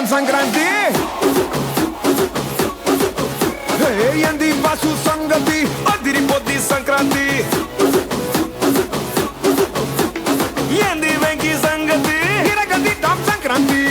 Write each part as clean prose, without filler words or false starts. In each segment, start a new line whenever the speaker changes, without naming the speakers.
dan Sankranti. Hey, Yandi Basu Sangati, Adiri Bodhi Sankranti. Yandi Venki Sangati, Hiragati Dam Sankranti.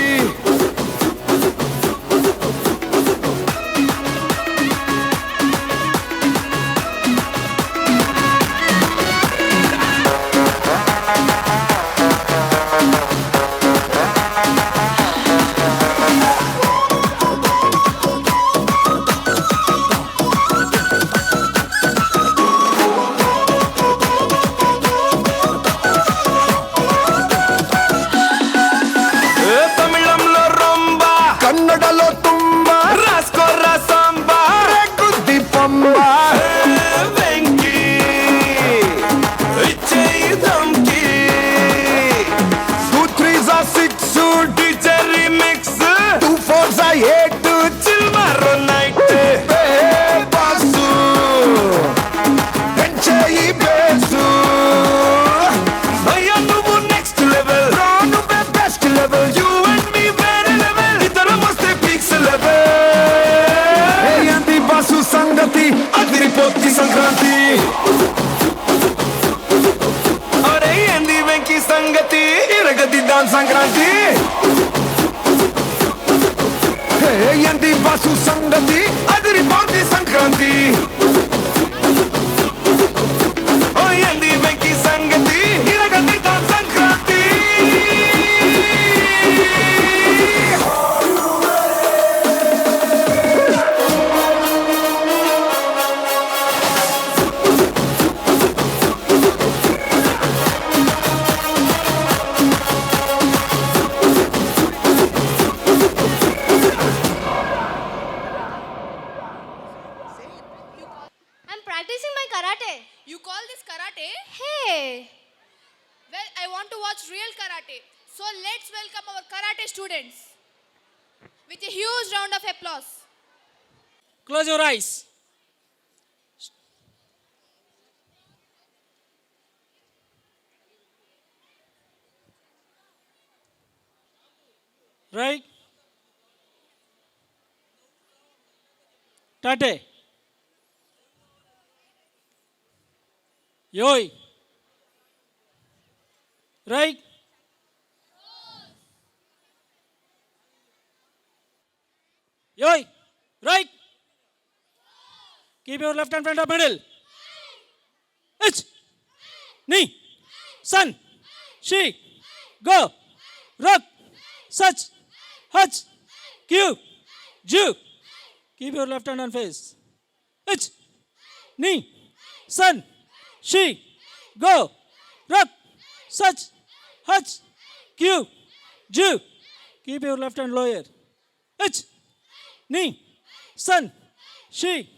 కన్నడలో తుంబ రాస్కోర సాంబ రేగుద్ది పంబ వెంకి ఇచ్చేయి ధమ్కి 2 3s are 6 DJ remix 2 4s are 8 chill maro night boss పెంచేయి bass భయ్యా నువ్వు next level రా నువ్వే best level you and me వేరే level ఇద్దరం వస్తే పీక్స్ లెవెల్ ఏంటి బాసు సంగతి అదిరిపోద్ది సంక్రాంతి అరే ఏంది వెంకి సంగతి ఇరగదిద్దాం సంక్రాంతి ఏంటి బాసు సంగతి అదిరిపోద్ది సంక్రాంతి ఏంది వెంకి సంగతి ఇరగదిద్దాం Sankranti
I'm practicing my karate.
You call this karate?
Hey,
Well, I want to watch real karate. So let's welcome our karate students with a huge round of applause.
Close your eyes. Right. Tate. Yoi. Right. Yoi. Right. Keep your left hand front of middle. Ich. Knee. Sun. She. Go. Rock. Such. Hutch. Q. Ju. Keep your left hand on face. Ich. Knee. Sun. She. Go. Rock. Such. Hutch. Q. Ju. Keep your left hand lower. Ich. Knee. Sun. She.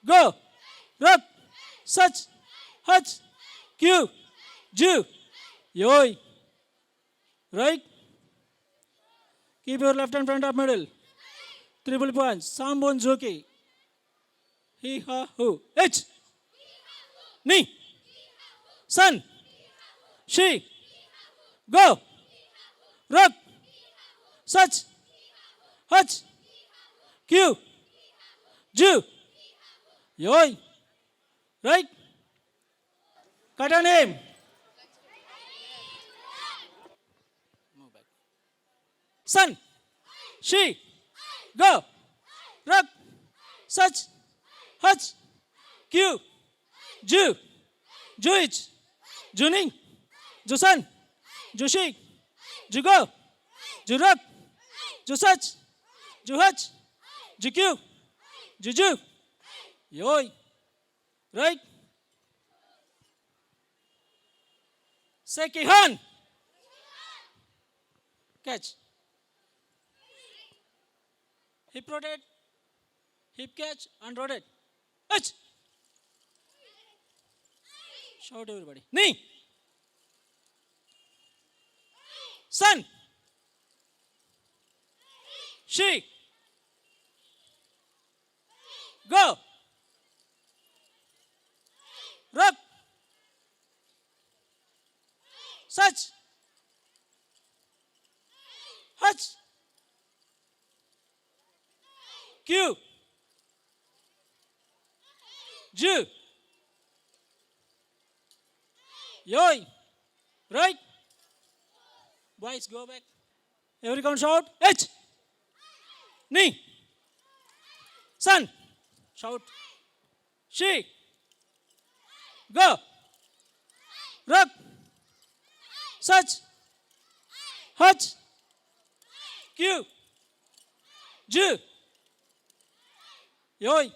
Go. Rock. Such. Hutch. Q. Ju. Yoi. Right. Keep your left hand front of middle. Triple punch. Sambon Zoki. He ha hu. H. Knee. Sun. She. Go. Rock. Such. Hutch. Q. Ju. Yoi. Right. Kata name. Move back. Sun. She. Go. Rock. Such. Hutch. Q. Ju. Juich. Juning. Jusan. Jushik. Jugo. Jurak. Jusach. Juhach. Jukyu. Juju. Yoi. Right. Say Kihan. Catch. Hip rotate. Hip catch and rotate. H. Shout everybody. Knee. Sun. She. Go. Rock. Such. Hutch. Q. J. Yoi. Right. Boys, go back. Everyone shout. H. Knee. Sun. Shout. She. Go. Rub. Such. Hutch. Q. J. Yoi.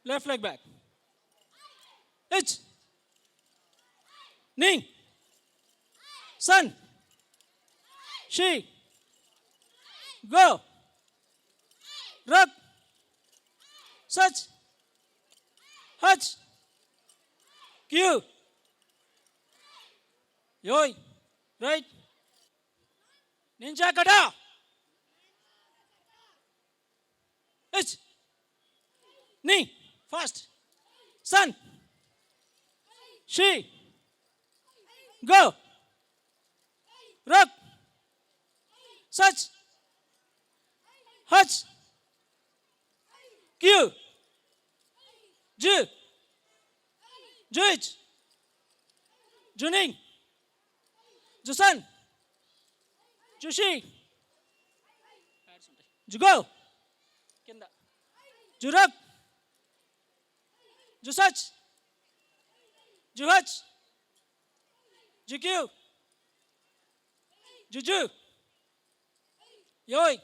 Left leg back. H. Knee. Sun. She. Go. Rub. Such. Hutch. Q. Yoi. Right. Ninja kata. H. Knee. Fast. Sun. She. Go. Rub. Such. Hutch. Q. J. Juj. Juning. Jusan. Jushi. Jugo. Kinda. Jurab. Jusach. Juhach. Juku. Juju. Yoi.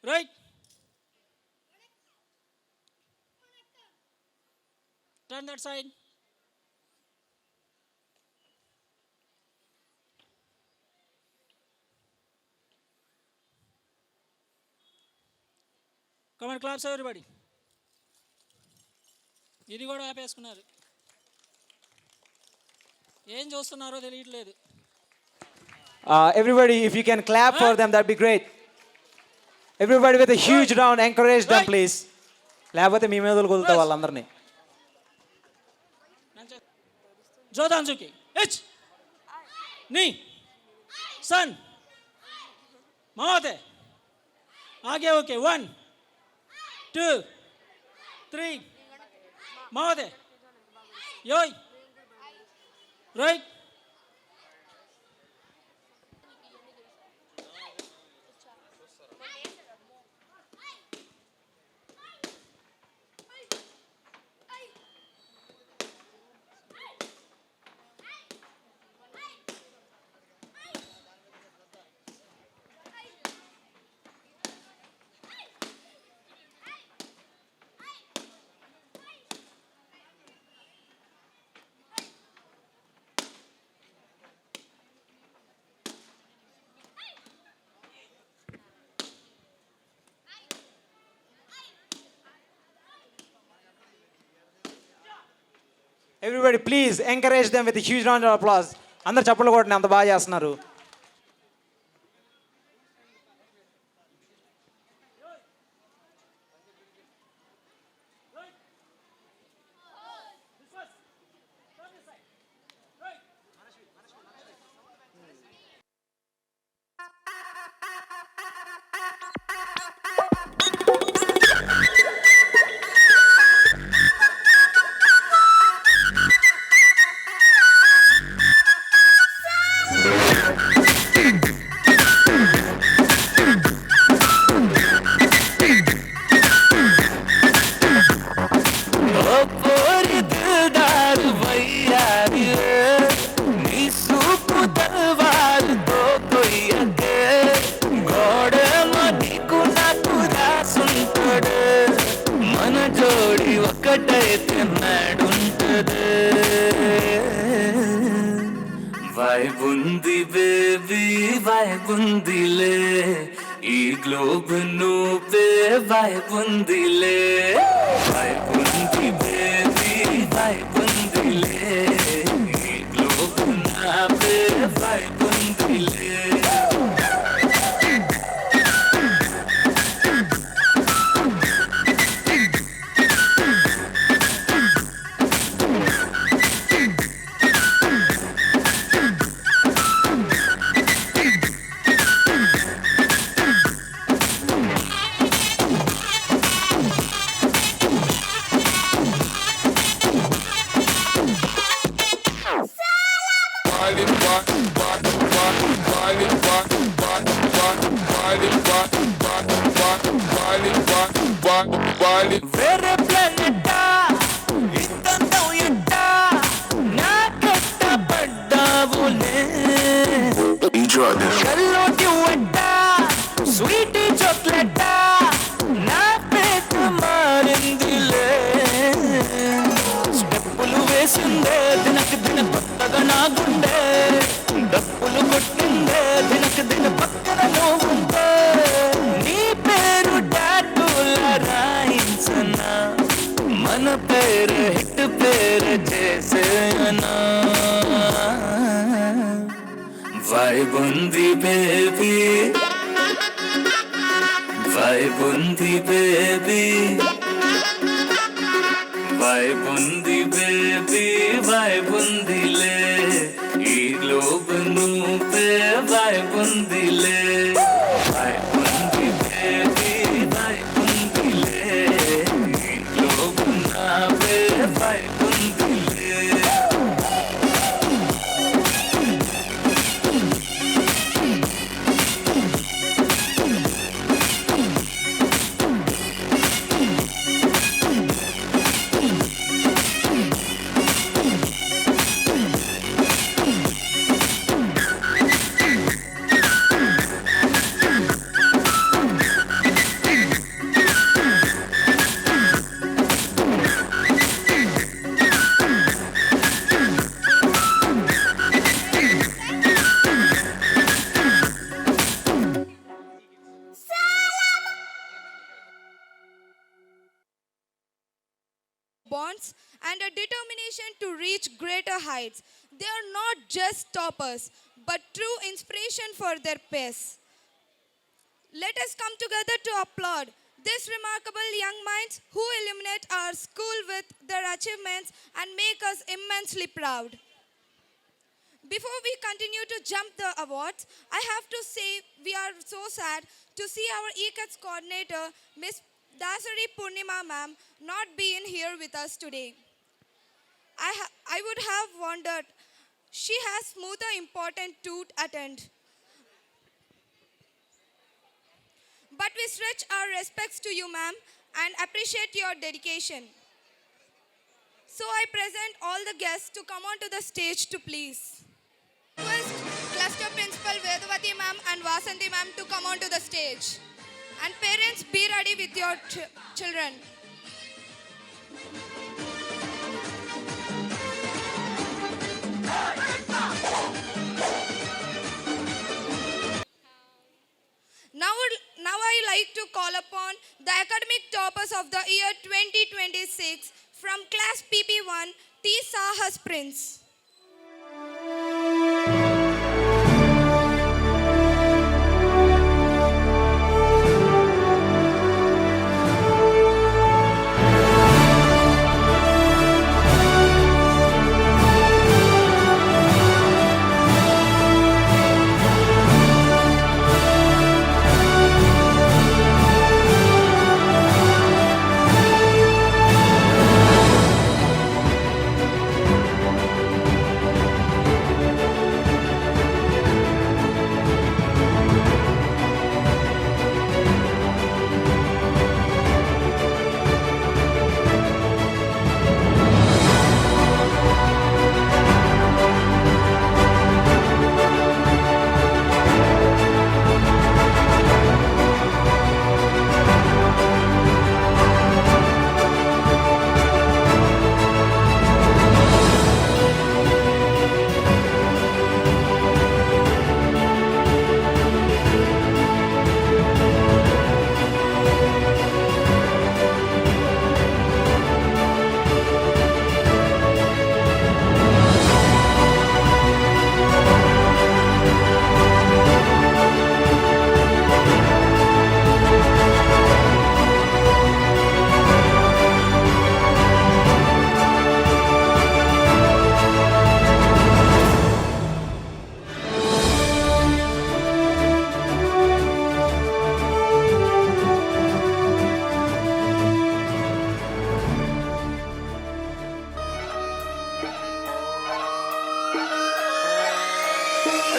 Right. Turn that side. Come on, claps everybody. ఇది కూడా ఆపేసుకున్నారు. ఏం చూస్తున్నారో తెలియట్లేదు.
Everybody, if you can clap for them, that'd be great. Everybody with a huge round, encourage them, please. లేకపోతే మీ మీద వదులుతా వాళ్ళందరినీ.
జోదాంజుకి H నీ సన్ మావతే ఆగే ఓకే 1 2 3 మావతే యోయ్ right
Everybody, please encourage them with a huge round of applause. అందరు చప్పట్లు కొట్టండి, అంత బాగా చేస్తున్నారు.
వైబుంది బేబీ వైబుందిలే ఈ గ్లోబ్ నువ్వే వైబుందిలే వైబుంది బేబీ వైబుందిలే ఈ గ్లోబ్ నావే వైబుందిలే వేరే ప్లానెటా ఇంతంతం ఎట్టా నా కట్టబడ్డావులే కల్లోటి వట్టా స్వీట్ చాక్లెటా నా పేట మారిందిలే స్టెప్పులు వేసిందే దినకు దిన కొత్తగా నా గుండె డప్పులు కొట్టిందే దినకు దిన పక్కన నువ్వుంటే నీ పేరు టాటూల రాయించనా మన పేరు హిట్ పేరు చేసేనా వైబ్ ఉంది బేబీ వైబ్ ఉంది బేబీ వైబ్ ఉంది బేబీ వైబ్ ఉందిలే ఈ లోబ్ నువ్వే వైబ్ ఉందిలే వైబ్ ఉంది బేబీ వైబ్ ఉందిలే ఈ లోబ్ నావే వైబ్ ఉందిలే
bonds and a determination to reach greater heights. They are not just toppers, but true inspiration for their peers. Let us come together to applaud these remarkable young minds who illuminate our school with their achievements and make us immensely proud. Before we continue to jump the awards, I have to say we are so sad to see our ECATS coordinator, Miss Dasari Purnima ma'am, not being here with us today. I would have wondered. She has smoother important to attend. But we stretch our respects to you, ma'am, and appreciate your dedication. So I present all the guests to come onto the stage to please. Request Cluster Principal Vedavati ma'am and Vasanthi ma'am to come onto the stage. And parents, be ready with your children. Now I like to call upon the academic toppers of the year 2026 from class PP1, T. Sahas Prince.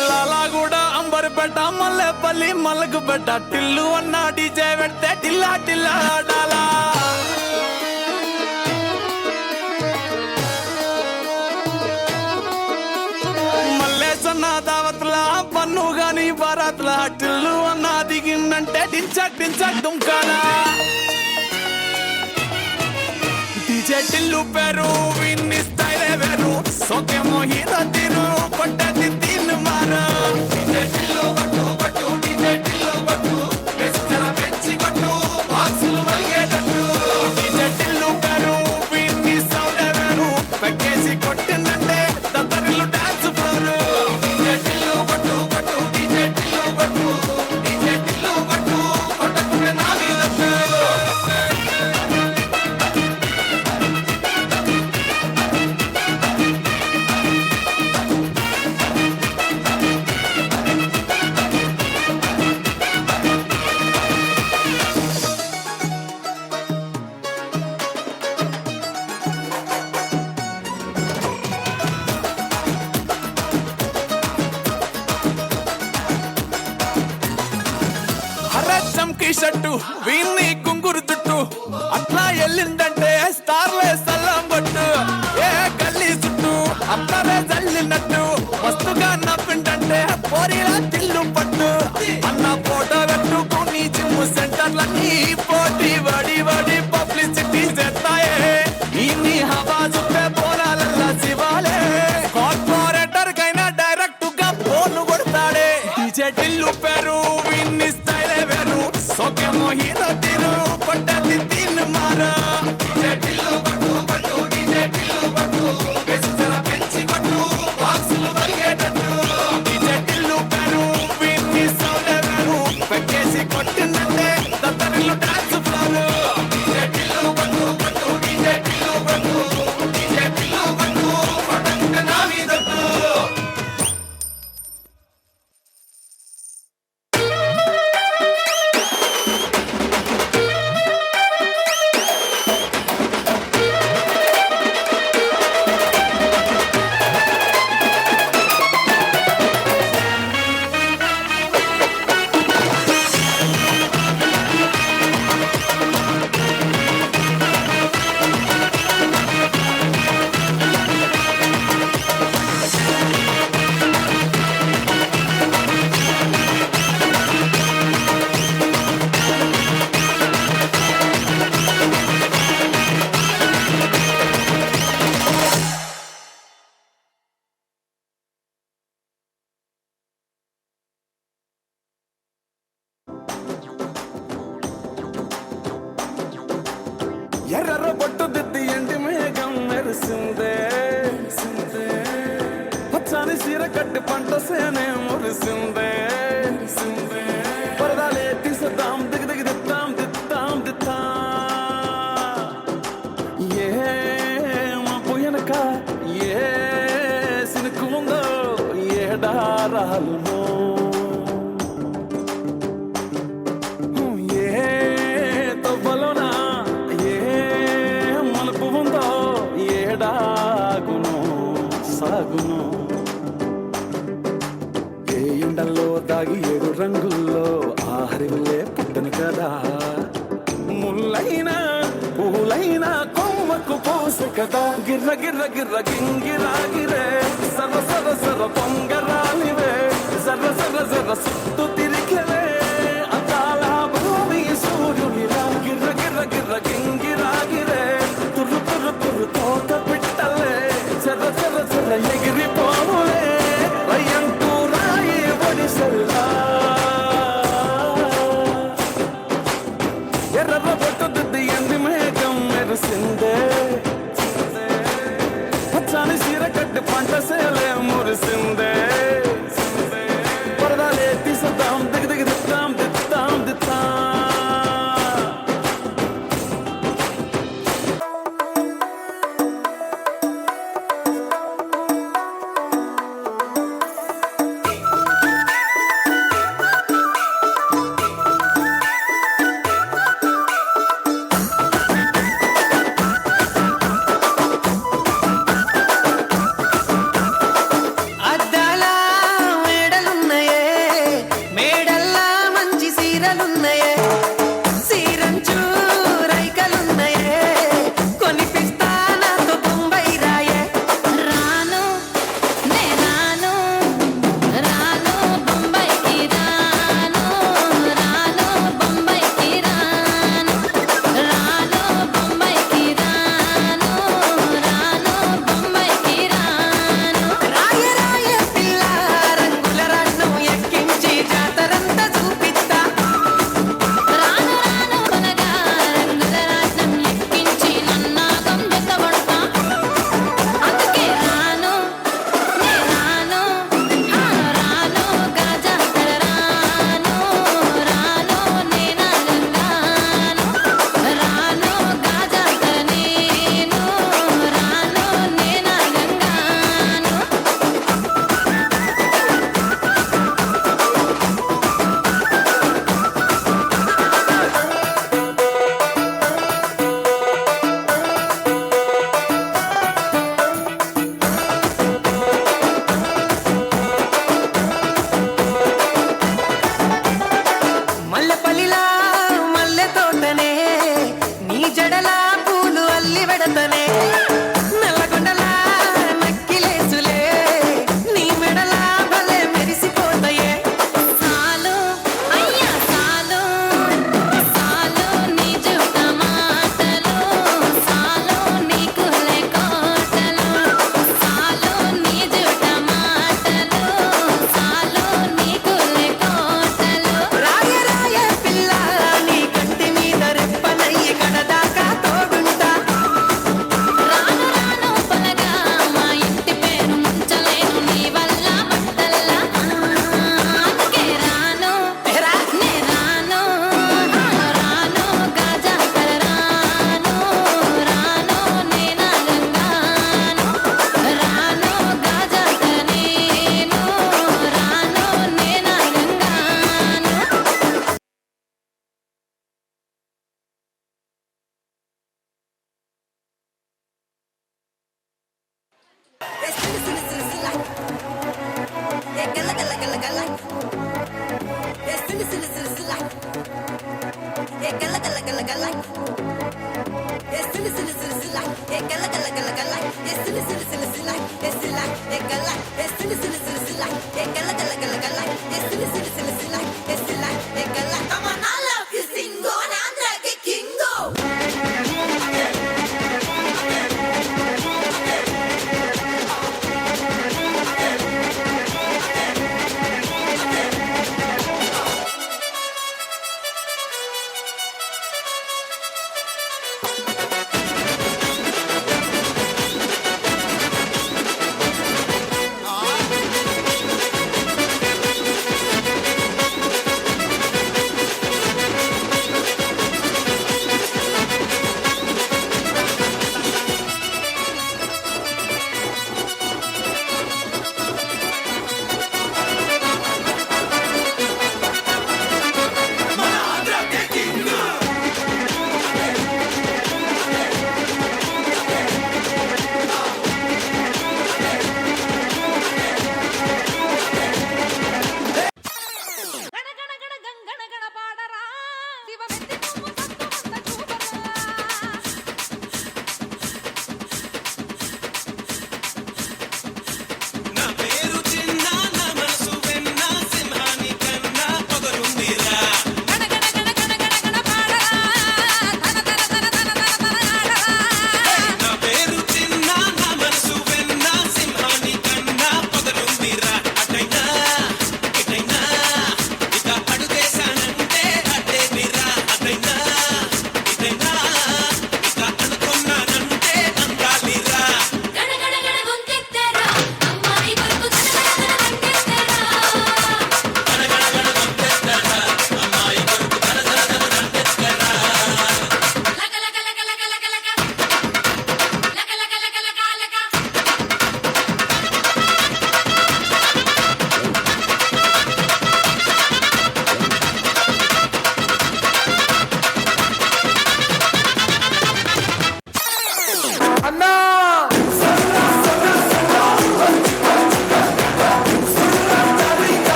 Lalaguda Amberpet Mallepally Malakpet Tillu అన్న DJ పెడితే టిల్లా టిల్లా ఆడాలా మల్లేసన్న దావత్ల పన్ను గాని బారాత్ల టిల్లు అన్న దిగిందంటే డించక్ డించక్ దుంకాలా DJ Tillu పేరు విన్ని స్టైలే వేరు సోకేమో hero తీరు పట్టది తీన్ మారు డీజే టిల్లు పట్టు పట్టు డీజే టిల్లు పట్టు వెచ్చల పెంచి కొట్టు బాక్సులు మలిగేటట్టు డీజే టిల్లు పేరు విన్ని సౌండ్ వేరు పెక్కేసి కొట్టిందంటే దత్తరిల్లు డాన్స్ ఫ్లోరు డీజే టిల్లు పట్టు పట్టు డీజే టిల్లు పట్టు డీజే టిల్లు పట్టు కొట్టకుంటే నా మీద చంకీ షట్టు వీన్ని కుంగురు తుట్టు అట్లా ఎల్లిందంటే స్టార్లే సల్లం పట్టు ఏ గల్లీ చుట్టూ అట్లనే జల్లినట్టు మస్తుగా నవ్విందంటే పోరీలా తిల్లు పట్టు అన్న ఫోటో పెట్టుకుని జిమ్ సెంటర్లన్నీ పోటీ వడి వడి పబ్లిసిటీ చేస్తాయే ఇన్ని హవా చూపే పోరాలల్లా శివాలే కార్పొరేటర్ కైనా డైరెక్ట్ గా ఫోన్ కొడతాడే డీజే టిల్లు పేరు విన్ని స్టైలే వేరు సోకేమో హీరో తీరు పట్టది తీన్ మారు డీజే టిల్లు పట్టు పట్టు డీజే టిల్లు పట్టు వెచ్చల పెంచి కొట్టు బాక్సులు మలిగేటట్టు డీజే టిల్లు పేరు విన్ని సౌండ్ వేరు పెక్కేసి కొట్టిందంటే దత్తరిల్లు డాన్స్ ఫ్లోరు డీజే టిల్లు పట్టు పట్టు డీజే టిల్లు పట్టు డీజే టిల్లు పట్టు కొట్టకుంటే నా మీదట్టు ఎర్ర బొట్టు దిద్ది ఎండి మేఘం మెరిసిందే పచ్చని సీర కట్టి పంట సేనే మురిసిందే పరదాలే తీసేద్దాం దిగి దిగి దిత్తాం దిత్తాం దిత్తా ఏ మా పోయనక ఏ సినుకు ఉందో ఏడారాలునో సాగును ఏ ఎండల్లో దాగి ఏడు రంగుల్లో ఆహరిల్లే పుట్టను కదా ముల్లైనా పూలైనా కొమ్మకు పోసే కదా గిర్ర గిర్ర గిర్ర గింగిరాగిరే సర సర సర పొంగరాలివే జర్ర జర్ర జర్ర సుత్తు తిరిగలే అకాల భూమి సూర్యునిలా గిర్ర గిర్ర గిర్ర గింగిరాగిరే తుర్రు తుర్రు తుర్రు తోట పిట్టలే జర్ర జర్ర జర్ర ఎగిరిపోవులే రయ్యంటూ రాయి ఒడిసెల్లా ఎర్ర బొట్టు దిద్ది ఎండి మేఘం మెరిసిందే పచ్చని సీర కట్టి పంట సేలే మురిసిందే పరదాలే తీసేద్దాం
gala gala gala gala. Hey silly silly silly silly. Hey gala gala gala gala. Hey silly silly silly silly. Hey gala gala gala gala. Hey silly silly silly silly. Hey silly. Hey gala. Hey silly silly silly silly. Hey gala gala gala gala. Hey silly silly silly silly. Hey silly. Hey gala. Come on, I love you, singo, and Andra ke kingo.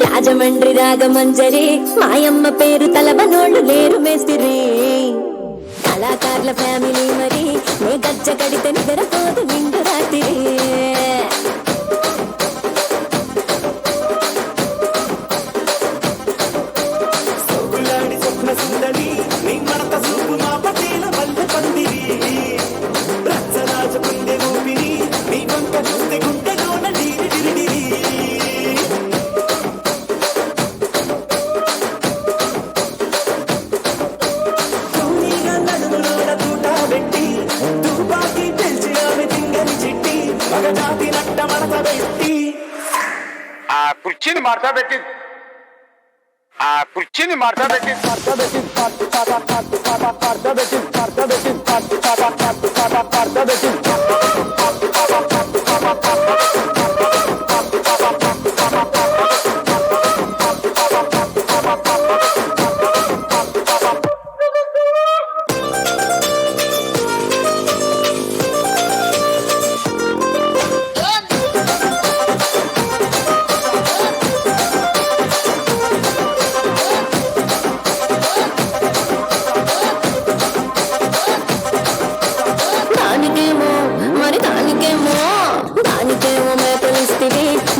Rajahmundry Ragamanjari మాయమ్మ పేరు తలబనోళ్ళు లేరు మేస్తిరి కళాకారుల family మరి నే గజ్జ కడితే నిద్రపోదు నిండు రాత్రి
సోకులాడి స్వప్న సుందరి నీ మడత సూపు మా పటేల వల్ల పందిరి రచ్చరాజుకుండే ఊపిరి నీ వంక చూస్తే గుండెలోన డీరి డిరిడిరి
కుర్చీని మార్చబెట్టి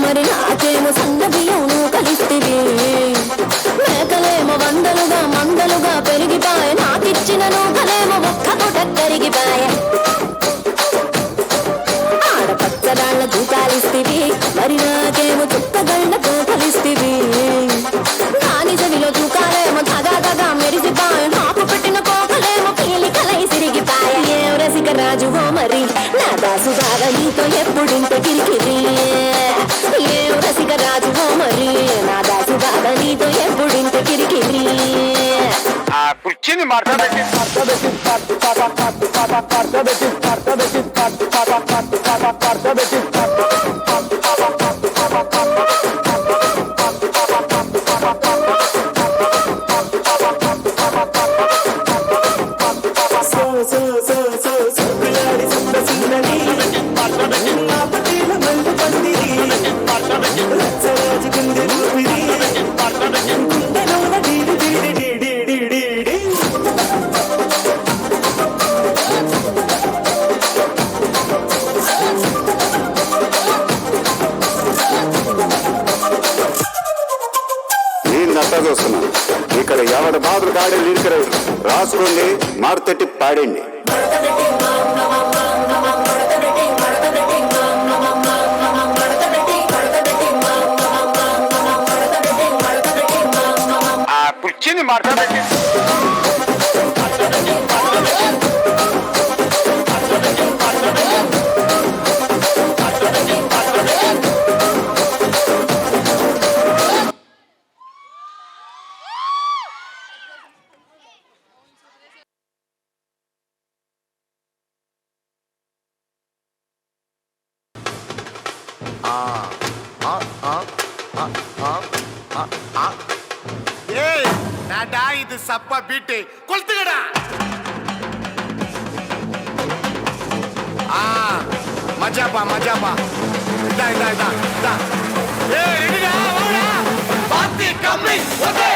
మరి నాకేమో సంగతిలోనూ కలిస్తివి మేకలేమో వందలుగా మందలుగా పెరిగిపాయ నాకిచ్చిన నూకలేమో ఒక్క పూట కరిగిపాయ ఆడపచ్చరాళ్ళ దూకాలిస్తివి మరి నాకేమో చుక్కగళ్ళ కోటలిస్తివి నాని చెవిలో దూకాలేమో తగా మెరిసిపాయ నాకు పెట్టిన కోకలేమో పీలికలై సిరిగిపాయ ఏం రసిక రాజువో మరి నా దాసు బాగా నీతో ఎప్పుడింత కిరికిరి ఏం రసిక రాజువో మరి నా దాసు బాగా నీతో ఎప్పుడింత కిరికిరి
కుర్చీని మార్చబెట్టి
చూస్తున్నాను ఇక్కడ ఎవడ మాదిరి గాడే లిరిక్ రాసుకోండి మారుతట్టి పాడండి
ఆ కుర్చీని మార్చబెట్టి இது சப்பா பீட்டு கொளுத்துக்கடா மஜாப்பா இதா ஏய் ரெடிடா வாடா பாத்தி கம்மி ஓகே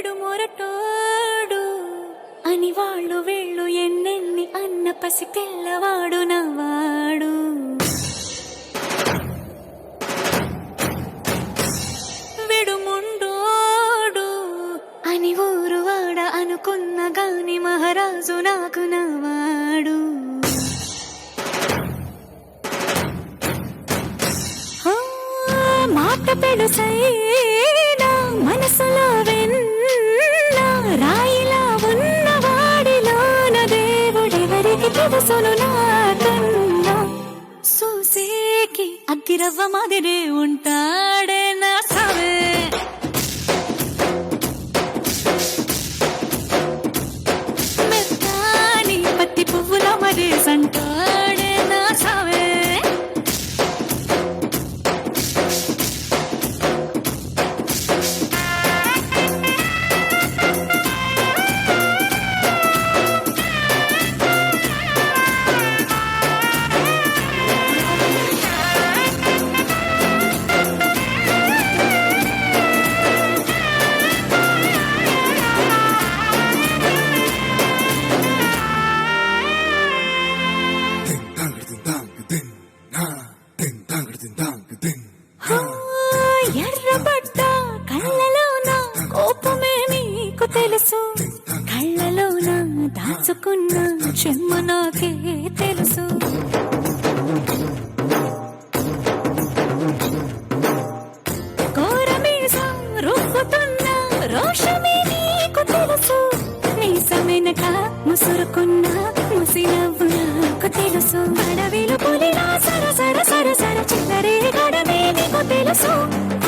విడు మొరటోడు అని వాళ్ళు వీళ్ళు ఎన్నెన్ని అన్న పసి పిల్లవాడు నవ్వాడు. విడు ముండోడు అని ఊరు వాడ అనుకున్న గాని మహారాజు నాకు నవ్వాడు. మాట పెడుసైనా మనసులో వెన్న రాయిలా ఉన్నవాడిలోన దేవుడెవరికి తెలుసును నాకన్నా. సూసేకి అగ్గిరవ్వ మాదిరే ఉంటాడే నా సవే. మెత్తాని పత్తి పువ్వుల మరేసంటాడే నా సవే. ఎర్రబడ్డ కళ్ళలోన కోపమే నీకు తెలుసు, కళ్ళలోన దాచుకున్న చెమ్మ నాకే తెలుసు. కోరమీసం రుబ్బుతున్న రోషమే నీకు తెలుసు, మీసమెనక ముసురుకున్న ముసినవ్వు నాకు తెలుసు. అడవిలు పులిలా సరసర సరసర చిల్లరే గడమే నీకు తెలుసు,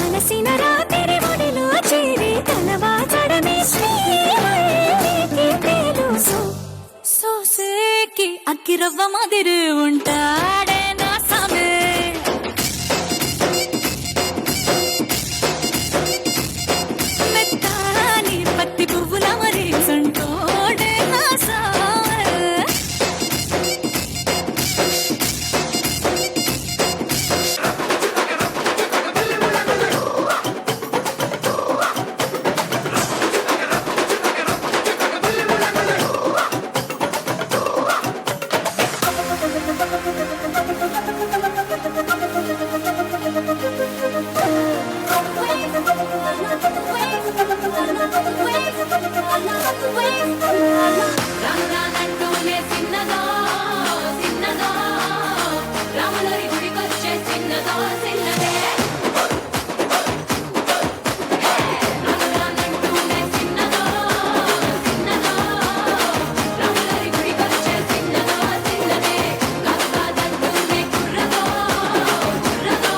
అలసిన రాత్రి ఒడిలో చేరి తలవాచడమే శ్రీకి తెలుసు. సోసేకి అగ్గిరవ్వ మాదిరి ఉంటాడే నా సమే. మెత్తాని పత్తి పువ్వుల మరేసంటోడే నా సమే. రానంటూనే చిన్నదో చిన్నదో రాములరి గుడికొచ్చే చిన్నదో చిన్నదే. రానంటూనే చిన్నదో చిన్నదో రాములరి గుడికొచ్చే చిన్నదో చిన్నదే. కాదంటూనే కుర్రదో కుర్రదో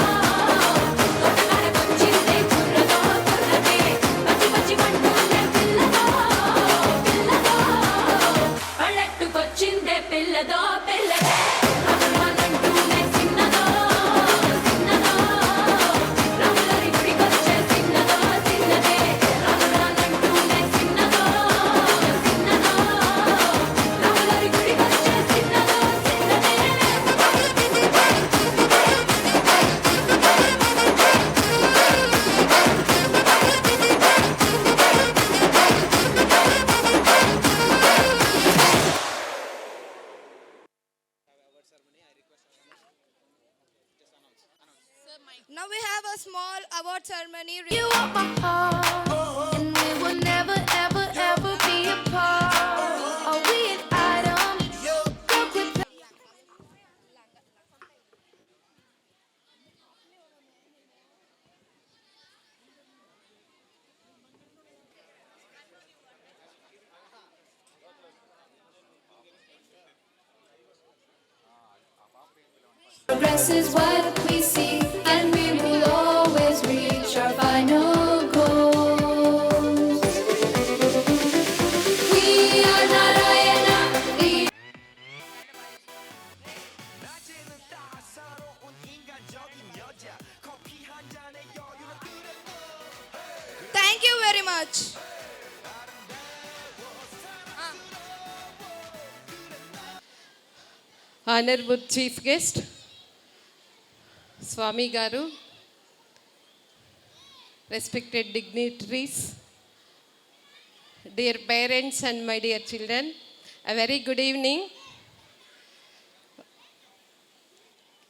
తోటకాడకొచ్చిందే కుర్రదో కుర్రదే. పచ్చి పచ్చి పంటూనే పిల్లదో పిల్లదో పళ్ళెట్టుకొచ్చిందే పిల్లదో పిల్లదే. రానంటూనే చిన్నదో చిన్నదో రాములరి గుడికొచ్చే చిన్నదో చిన్నదే. రానంటూనే చిన్నదో చిన్నదో రాములరి గుడికొచ్చే చిన్నదో చిన్నదే.
Now we have a small award ceremony.
You are my heart, and we will never, ever, ever be apart. Are we an item? Cook with progress is what we see, and we will always reach our final goals. We are Narayana.
Thank you very much.
Honorable Chief Guest, Swami Garu, respected dignitaries, dear parents and my dear children, a very good evening.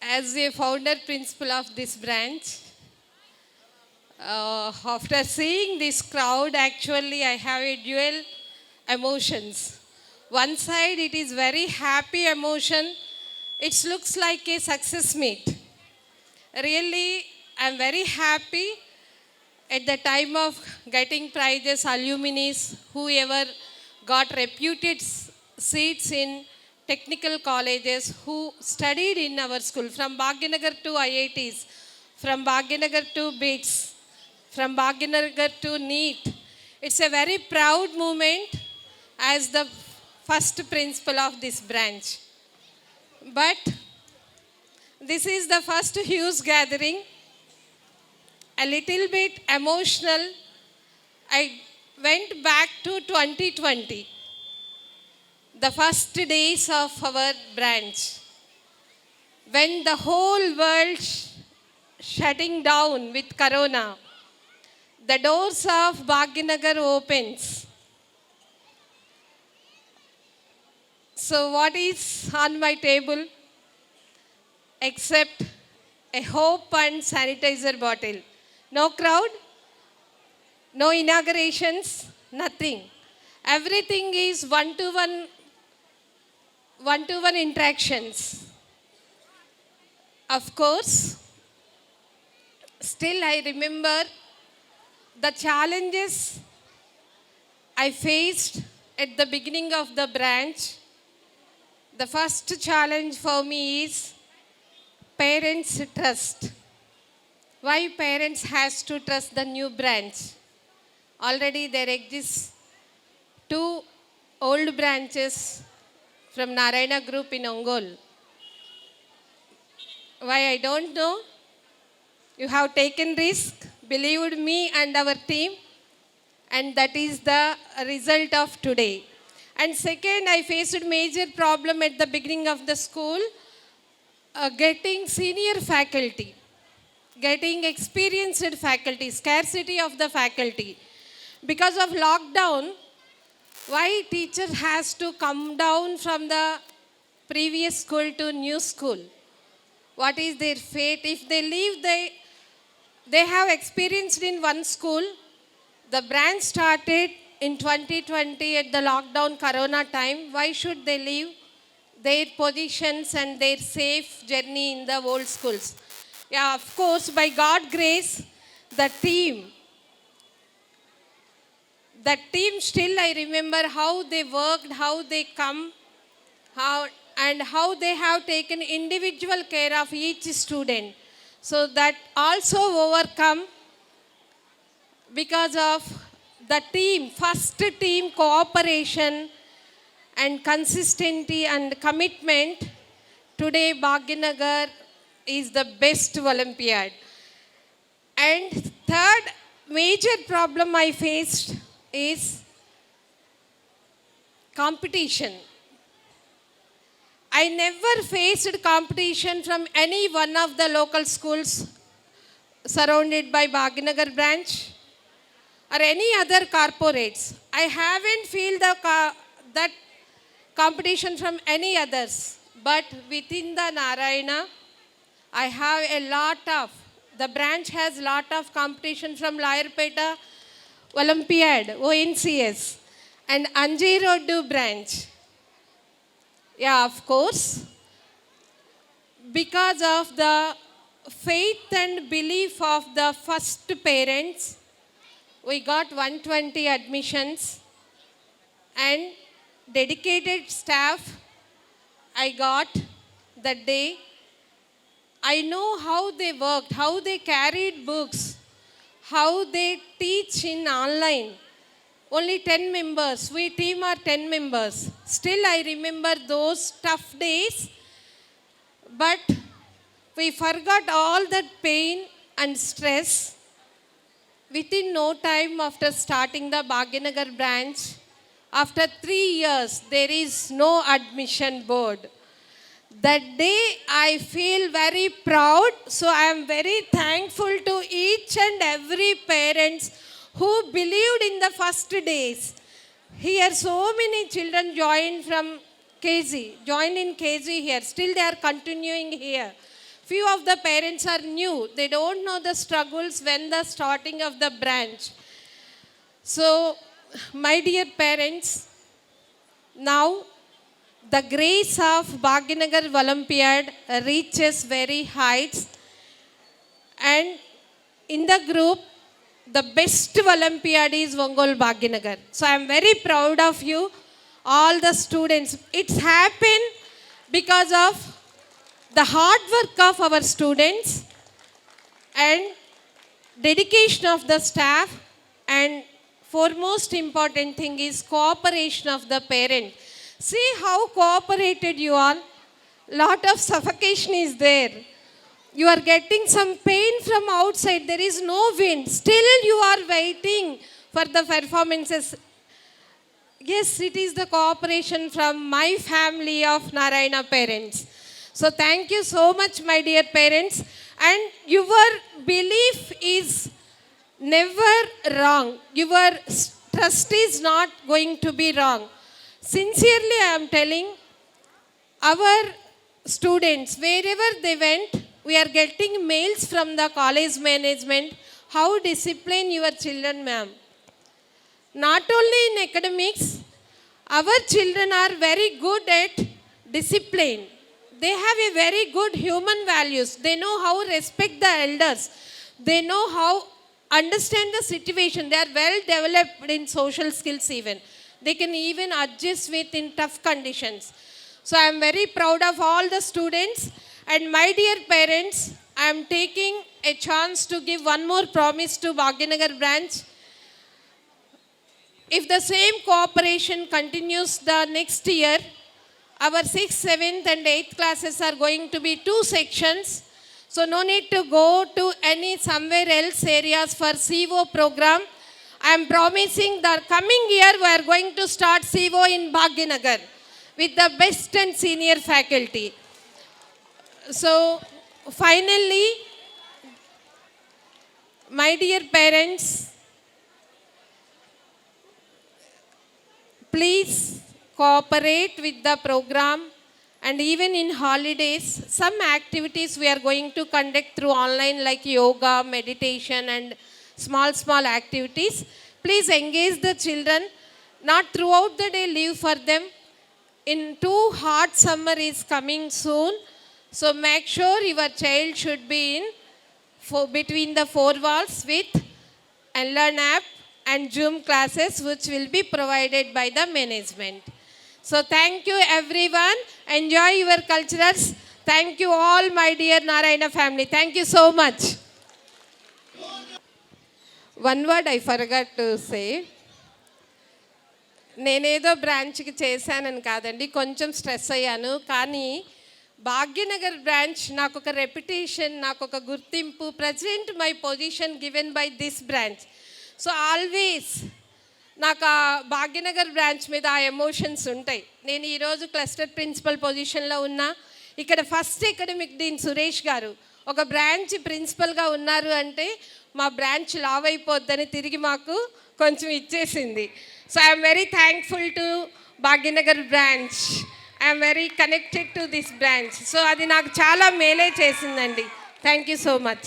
As a founder principal of this branch, after seeing this crowd, actually I have a dual emotions. One side it is very happy emotion. It looks like a success meet. Really, I am very happy at the time of getting prizes, alumni, whoever got reputed seats in technical colleges, who studied in our school, from Bhagyanagar to IITs, from Bhagyanagar to BITS, from Bhagyanagar to NEET. It's a very proud moment as the first principal of this branch. But this is the first huge gathering, a little bit emotional. I went back to 2020, the first days of our branch, when the whole world shutting down with Corona. The doors of Bhagyanagar opens. So what is on my table except a hope and sanitizer bottle? No crowd, no inaugurations, nothing. Everything is one-to-one interactions. Of course, still I remember the challenges I faced at the beginning of the branch. The first challenge for me is parents' trust. Why parents has to trust the new branch? Already there exists 2 old branches from Narayana Group in Ongole. Why I don't know. You have taken risk, believed me and our team, and that is the result of today. And second, I faced major problem at the beginning of the school, getting senior faculty, getting experienced faculty, scarcity of the faculty. Because of lockdown, why teacher has to come down from the previous school to new school? What is their fate? If they leave, they have experienced in one school. The branch started in 2020 at the lockdown Corona time. Why should they leave their positions and their safe journey in the old schools? Yeah, of course, by God's grace, the team still I remember how they worked, how they come, how they have taken individual care of each student. So that also overcome because of the team, first team cooperation and consistency and commitment. Today Bhagyanagar is the best Olympiad. And third major problem I faced is competition. I never faced competition from any one of the local schools surrounded by Bhagyanagar branch or any other corporates. I haven't felt that competition from any others. But within the Narayana, I have the branch has lot of competition from Layarpeta Olympiad, ONCS, and Anjirodu branch. Yeah, of course. Because of the faith and belief of the first parents, we got 120 admissions and dedicated staff I got that day. I know how they worked, how they carried books, how they teach in online. Only 10 members. We team are 10 members. Still I remember those tough days. But we forgot all that pain and stress. Within no time after starting the Bhagyanagar branch, after 3 years, there is no admission board. That day I feel very proud. So I am very thankful to each and every parents who believed in the first days. Here so many children joined from joined in KG here. Still they are continuing here. Few of the parents are new. They don't know the struggles when the starting of the branch. So, my dear parents, now the grace of Bhagyanagar Olympiad reaches very heights, and in the group, the best Olympiad is Ongole Bhagyanagar. So I am very proud of you, all the students. It's happened because of the hard work of our students and dedication of the staff, and foremost important thing is cooperation of the parent. See how cooperated you are. Lot of suffocation is there. You are getting some pain from outside. There is no wind. Still you are waiting for the performances. Yes, it is the cooperation from my family of Narayana parents. So thank you so much, my dear parents. And your belief is never wrong. Your trust is not going to be wrong. Sincerely, I am telling, our students, wherever they went, we are getting mails from the college management, how discipline your children, ma'am. Not only in academics, our children are very good at discipline. They have a very good human values. They know how respect the elders. They know how understand the situation. They are well developed in social skills even. They can even adjust with in tough conditions. So I am very proud of all the students. And my dear parents, I am taking a chance to give one more promise to Bhagyanagar branch. If the same cooperation continues the next year, our 6th, 7th and 8th classes are going to be 2 sections. So no need to go to any somewhere else areas for CO program. I am promising the coming year we are going to start CO in Bhagyanagar with the best and senior faculty. So finally, my dear parents, please cooperate with the program, and even in holidays, some activities we are going to conduct through online like yoga, meditation and small activities. Please engage the children, not throughout the day, leave for them. In too hot summer is coming soon, so make sure your child should be in between the 4 walls with Learn app and Zoom classes which will be provided by the management. So thank you everyone. Enjoy your culturals. Thank you all my dear Narayana family. Thank you so much. One word I forgot to say. నేనేదో బ్రాంచ్కి చేశానని కాదండి, కొంచెం stress అయ్యాను. కానీ Bhagyanagar branch నాకు ఒక reputation, నాకు ఒక గుర్తింపు, present my position given by this branch. So always నాకు ఆ భాగ్యనగర్ బ్రాంచ్ మీద ఆ ఎమోషన్స్ ఉంటాయి. నేను ఈరోజు క్లస్టర్ ప్రిన్సిపల్ పొజిషన్లో ఉన్నా. ఇక్కడ ఫస్ట్ అకాడమిక్ డీన్ సురేష్ గారు ఒక బ్రాంచ్ ప్రిన్సిపల్గా ఉన్నారు అంటే మా బ్రాంచ్ లావ్ అయిపోద్దని తిరిగి మాకు కొంచెం ఇచ్చేసింది. So I am very thankful to Bhagyanagar branch. I am very connected to this branch. So అది నాకు చాలా మేలే చేసిందండి. Thank you so much.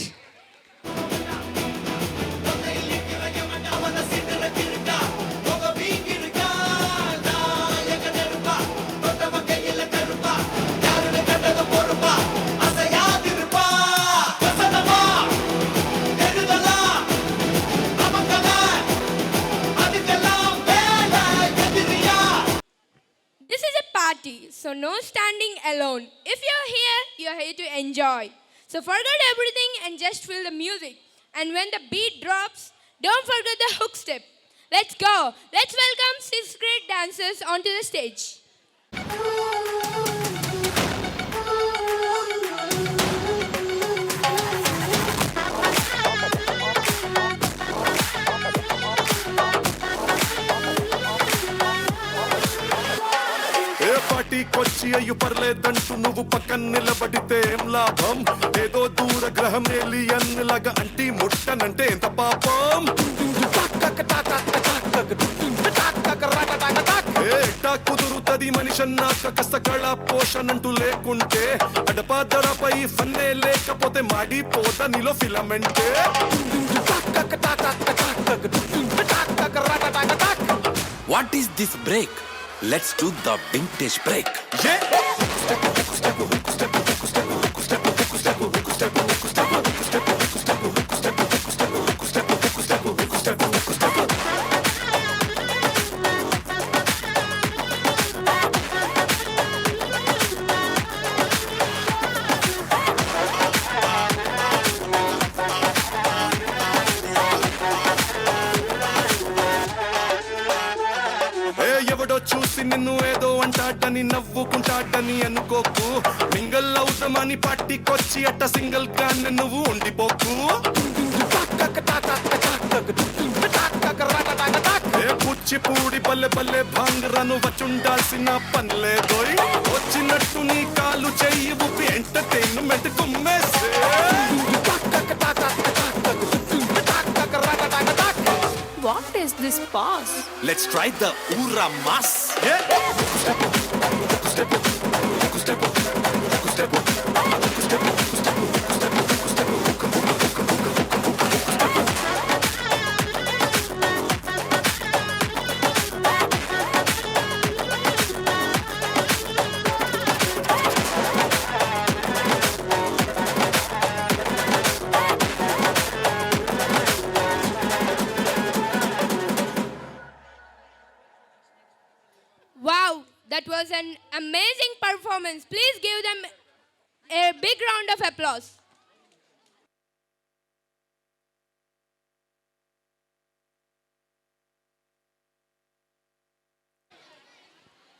So no standing alone. If you're here to enjoy. So forget everything and just feel the music. And when the beat drops, don't forget the hook step. Let's go. Let's welcome 6 great dancers onto the stage.
కొచ్చి అయ్యు పర్లేదంటూ నువ్వు పక్కన నిలబడితే ఏం లాభం? ఏదో దూర గ్రహం alien లాగా అంటి ముట్టనంటే ఎంత పాపం? ప్రతి మనిషి అన్నాక కష్టకళ పోషణ అంటూ లేకుంటే అడపాదడపై ఫన్నే లేకపోతే మాడిపోతా నీలో ఫిలమెంటే
What is this break? Let's do the vintage break.
ఎవడో చూసి నిన్ను ఏదో అంటాడని నవ్వుకుంటాడని అనుకోకు మింగల్ అవుతామని పార్టీకొచ్చి అట్ట సింగిల్ గా నువ్వు ఉండిపోకు కూచిపూడి బల్లె బల్లె భాంగరను వచ్చుండాల్సిన పనిలేదోయ్ వచ్చినట్టు నీ కాలు చెయ్యి ఊపి entertainment కుమ్మేసే
What is this pause?
Let's try the Ura Mas.
Wow, that was an amazing performance. Please give them a big round of applause.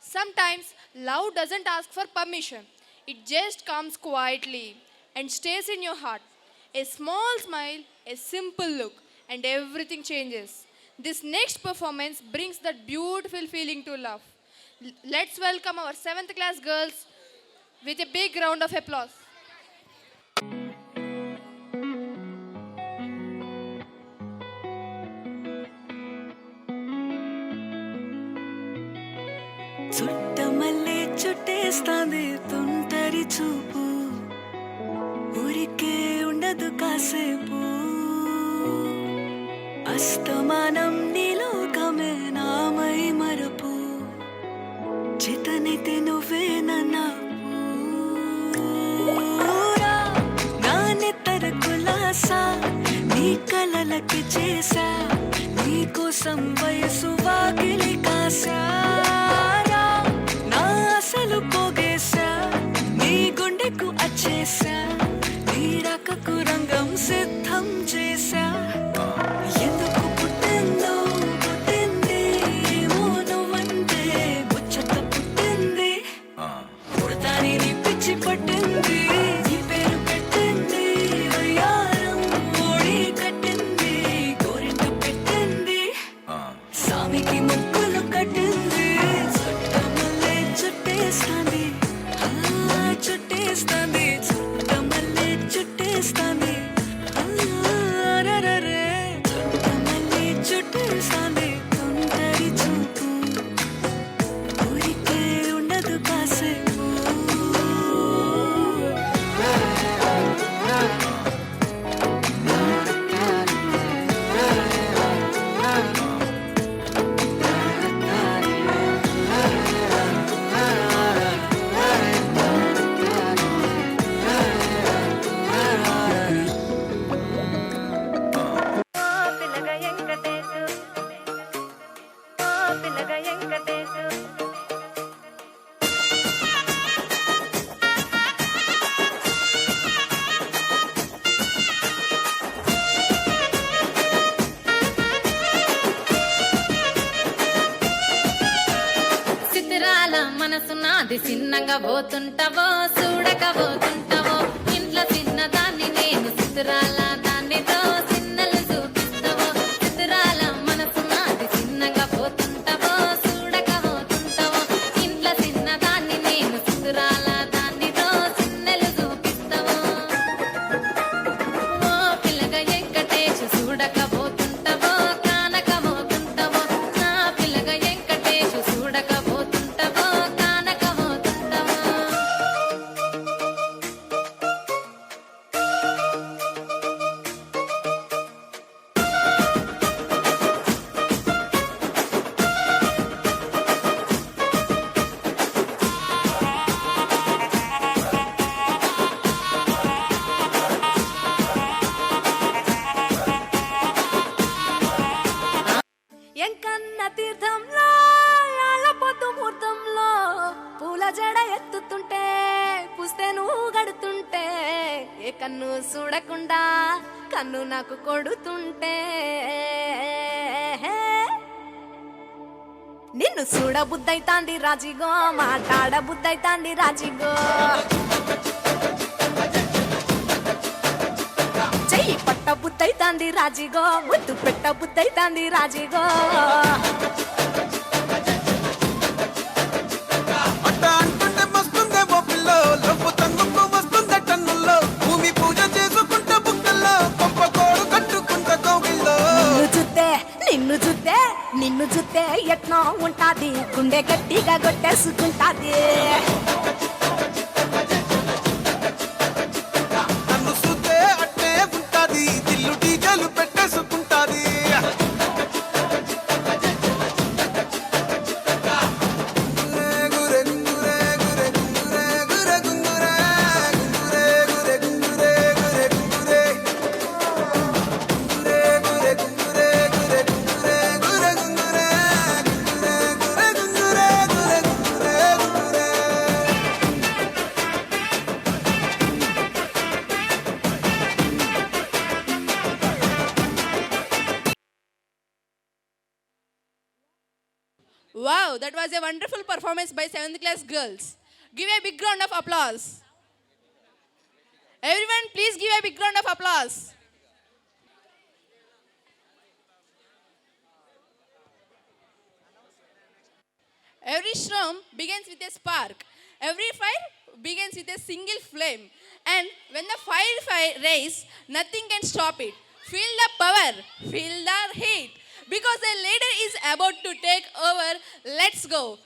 Sometimes love doesn't ask for permission. It just comes quietly and stays in your heart. A small smile, a simple look, and everything changes. This next performance brings that beautiful feeling to love. Let's welcome our 7th class girls with a big round of applause.
Chuttamalle చుట్టేస్తాంది తుంటరి చూపు ఊరికే ఉండదు కాసేపు అస్తమానం నీలోకమే నామై మరపు చితనైతే నువ్వే నన్నా నానెత్తర కులాసా నీ కలలకి చేసా నీ కోసం వయసు వాకిలి కాసా అసలు పోగేశా నీ గుండెకు అచ్చేసా నీ రాకకు రంగం సిద్ధం చేశా ఎందుకు పుట్టిందో పుట్టింది ఏమో నువ్వంటే ముచ్చట పుట్టింది పుడతాని నీ పిచ్చి పట్టింది నీ పేరు పెట్టింది వయ్యారం ఓడి కట్టింది గోరింట పెట్టింది సామికి ముక్కులు కట్టింది చుట్టేస్తాంది చుట్టేస్తాంది చుట్టమల్లే చుట్టేస్తాంది రరే చుట్టమల్లే చుట్టేస్తాంది తుంటరి చూపు ఊరికే ఉండదు కాసేపు
మనసున్నది చిన్నగా పోతుంటావో చూడకపోతుంటావో ఇంట్లో చిన్నదాన్ని నేను చిత్రాల దానితో చిన్నలు చూపిస్తావో చిత్రాల మనసున్నది చిన్నగా పోతుంటావో చూడకపోతుంటావో ఇంట్లో చిన్నదాన్ని నేను చిత్రాల దానితో చిన్నలు చూపిస్తావో ఓ పిల్లగా వెంకటేశ్ చూడకపోతుంటావో కానకపోతుంటావో నా పిల్లగా వెంకటేశ్ చూడకపోతుంటావో
ఏ కన్ను చూడకుండా కన్ను నాకు కొడుతుంటే నిన్ను చూడ బుద్ధైతాంది రాజిగో మాట్లాడ బుద్ధైతాంది రాజిగో చెయ్యి పట్ట బుద్ధైతాంది రాజిగో ముద్దు పెట్ట బుద్ధైతాంది రాజిగో
అట్ట అంటుంటే మస్తుందేమో పిల్లో లవ్వు తంగుకు వస్తుందే టన్నుల్లో భూమి పూజ చేసుకుంటే బుక్కల్లో గొప్ప కోడు కట్టుకుంటే కోగిల్లో
నిన్ను చూస్తే ఎట్నో ఉంటాది గుండె గట్టిగా కొట్టేసుకుంటాది
నన్ను చూస్తే అట్టే ఉంటాది దిల్లు diesel పెట్టేసుకుంటాది
Wow, that was a wonderful performance by 7th class girls. Give a big round of applause. Everyone, please give a big round of applause. Every shroom begins with a spark. Every fire begins with a single flame. And when the fire rays, nothing can stop it. Feel the power, feel the heat. Because a leader is about to take over, let's go.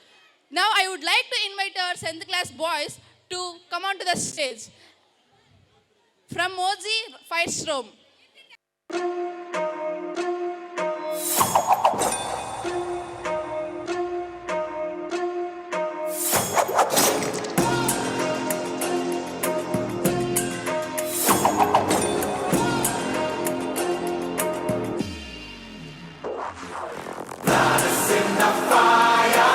Now I would like to invite our 7th class boys to come onto the stage. From Mozi Fire Shroom.
Fire,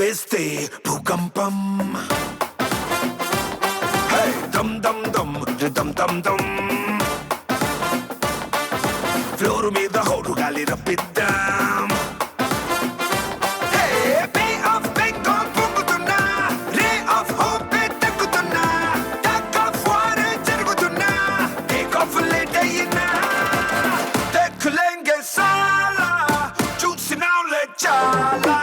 వేస్తే భూకంపం దమ్ దమ్ దమ్ దమ్ దమ్ దమ్ floor మీద హోరు గాలి రప్పిద్దాం బే ఆఫ్ బెంగాల్ పొంగుతున్నా రే ఆఫ్ హోప్ తగ్గుతున్నా టక్ ఆఫ్ వార్ జరుగుతున్నా టేక్ ఆఫ్ లేట్ అయినా దేఖలేంగే సాలా చూసినాంలే చాలా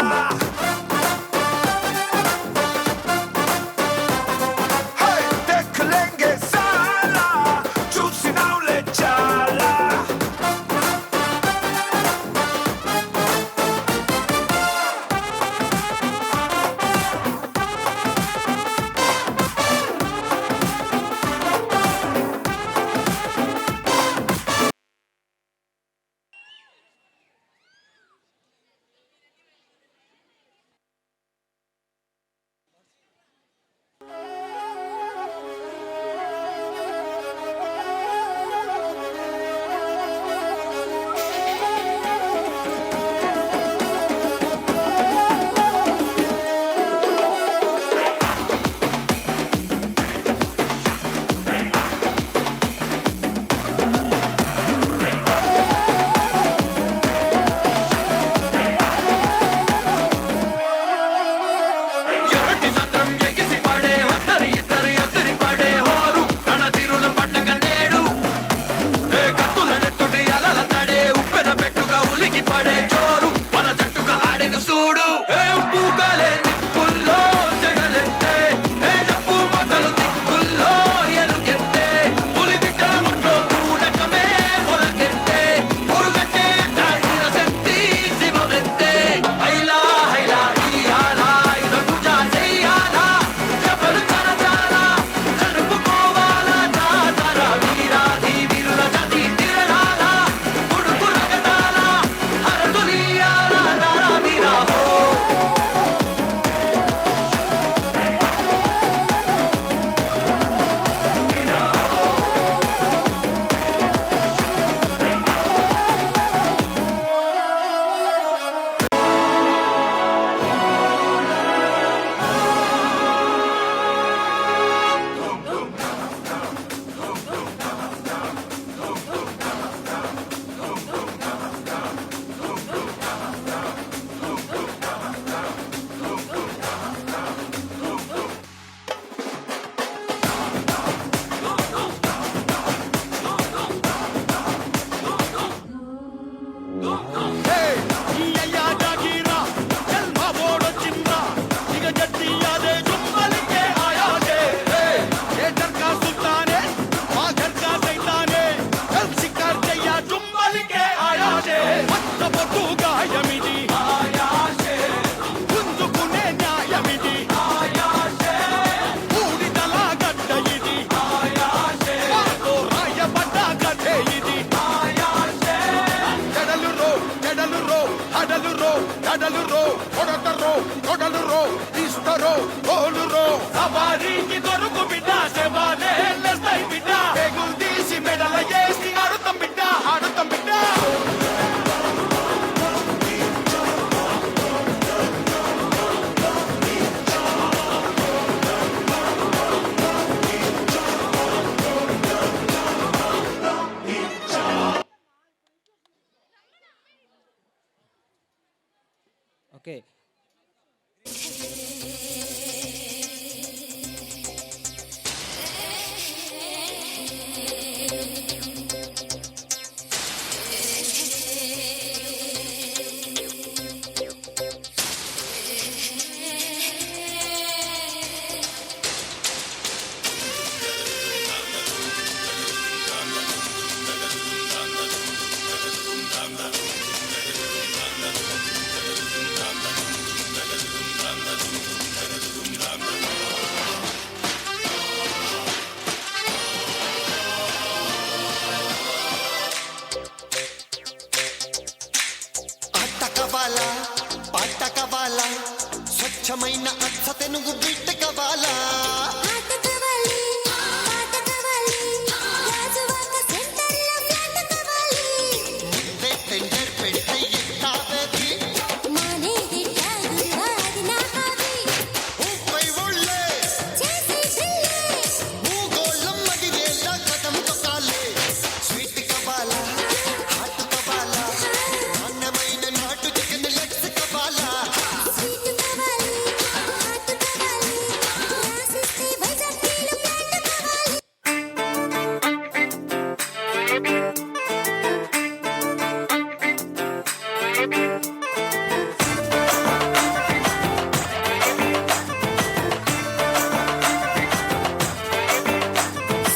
Okay.
స్వచ్ఛమైన అచ్చ తెనుగు బిడ్డ కవాలా టెండర్ పెడితే ఎట్టావేది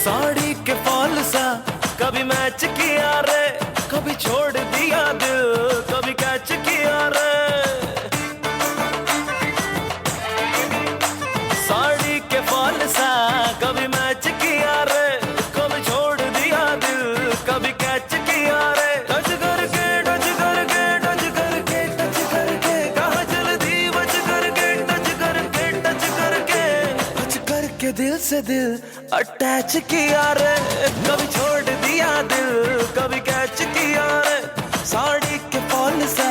साड़ी के फॉल सा कभी मैच किया रे, कभी छोड़ दिया दिल, कभी कैच किया रे। साड़ी के फॉल सा कभी मैच किया रे, कभी छोड़ दिया दिल, कभी कैच किया रे। टच करके टच करके टच करके टच करके कहाँ जल्दी बच करके टच करके टच करके टच करके दिल से दिल अटैच किया रे, कभी छोड़ दिया दिल, कभी कैच किया रे। साड़ी के फॉल सा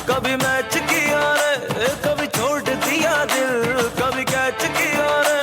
कभी मैच किया रे, कभी छोड़ दिया दिल, कभी कैच किया रे।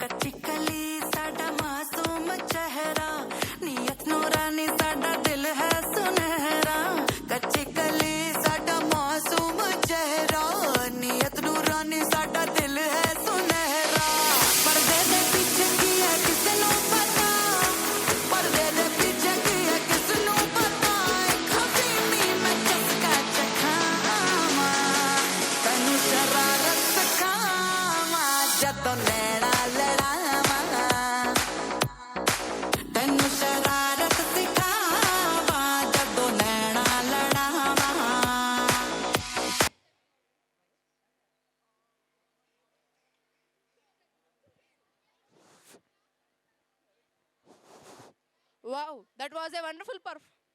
ਕੱਚੀ ਕਲੀ ਸਾਡਾ ਮਾਸੂਮ ਚਿਹਰਾ, ਨੀਅਤ ਨੂਰਾਨੀ ਸਾਡਾ ਦਿਲ ਹੈ ਸੁਨਹਿਰਾ। ਕੱਚੀ ਕਲੀ ਸਾਡਾ ਮਾਸੂਮ ਚਿਹਰਾ, ਨੀਅਤ ਨੂਰਾਨੀ ਸਾਡਾ ਦਿਲ ਹੈ ਸੁਨਹਿਰਾ। ਪਰਦੇ ਦੇ ਪਿੱਛੇ ਕੀ ਹੈ ਕਿਸ ਨੂੰ ਪਤਾ, ਪਰਦੇ ਦੇ ਪਿੱਛੇ ਕੀ ਹੈ ਕਿਸ ਨੂੰ ਪਤਾ। ਖਬੀਨੀ ਮੈਂ ਚਸਕਾ ਚਖਾਵਾਂ, ਤੈਨੂੰ ਸ਼ਰਾਰਤ ਸਿਖਾਵਾਂ, ਜਦੋਂ ਨੈਣਾ ਲੜਾਵਾਂ। ਤੈਨੂੰ ਸ਼ਰਾਰਤ ਸਿਖਾਵਾਂ, ਜਦੋਂ ਨੈਣਾ ਲੜਾਵਾਂ।
Wow, that was a wonderful performance.